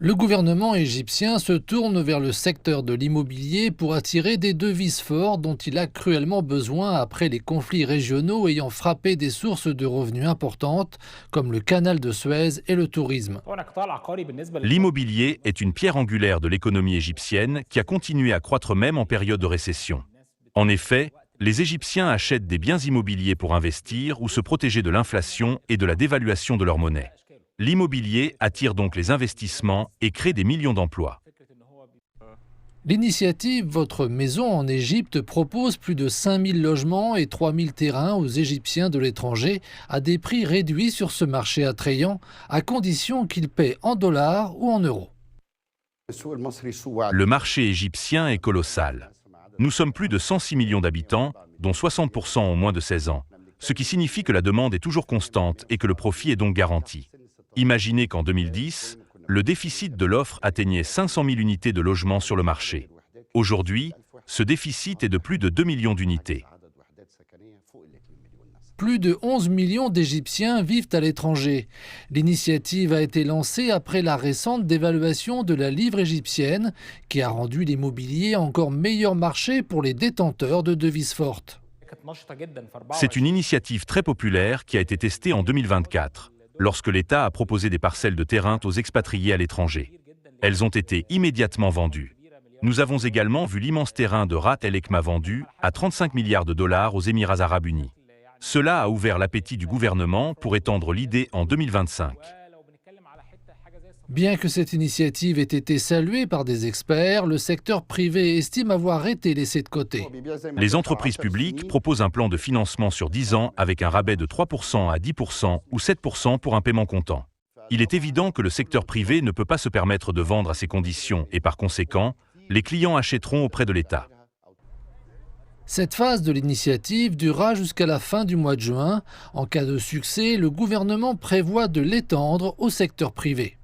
Le gouvernement égyptien se tourne vers le secteur de l'immobilier pour attirer des devises fortes dont il a cruellement besoin après les conflits régionaux ayant frappé des sources de revenus importantes comme le canal de Suez et le tourisme. L'immobilier est une pierre angulaire de l'économie égyptienne qui a continué à croître même en période de récession. En effet, les Égyptiens achètent des biens immobiliers pour investir ou se protéger de l'inflation et de la dévaluation de leur monnaie. L'immobilier attire donc les investissements et crée des millions d'emplois. L'initiative Votre Maison en Égypte propose plus de 5000 logements et 3000 terrains aux Égyptiens de l'étranger à des prix réduits sur ce marché attrayant, à condition qu'ils paient en dollars ou en euros. Le marché égyptien est colossal. Nous sommes plus de 106 millions d'habitants, dont 60% ont moins de 16 ans, ce qui signifie que la demande est toujours constante et que le profit est donc garanti. Imaginez qu'en 2010, le déficit de l'offre atteignait 500 000 unités de logements sur le marché. Aujourd'hui, ce déficit est de plus de 2 millions d'unités. Plus de 11 millions d'Égyptiens vivent à l'étranger. L'initiative a été lancée après la récente dévaluation de la livre égyptienne, qui a rendu l'immobilier encore meilleur marché pour les détenteurs de devises fortes. C'est une initiative très populaire qui a été testée en 2024, lorsque l'État a proposé des parcelles de terrain aux expatriés à l'étranger. Elles ont été immédiatement vendues. Nous avons également vu l'immense terrain de Ras El Ekma vendu à 35 milliards de dollars aux Émirats arabes unis. Cela a ouvert l'appétit du gouvernement pour étendre l'idée en 2025. Bien que cette initiative ait été saluée par des experts, le secteur privé estime avoir été laissé de côté. Les entreprises publiques proposent un plan de financement sur 10 ans avec un rabais de 3% à 10% ou 7% pour un paiement comptant. Il est évident que le secteur privé ne peut pas se permettre de vendre à ces conditions et par conséquent, les clients achèteront auprès de l'État. Cette phase de l'initiative durera jusqu'à la fin du mois de juin. En cas de succès, le gouvernement prévoit de l'étendre au secteur privé.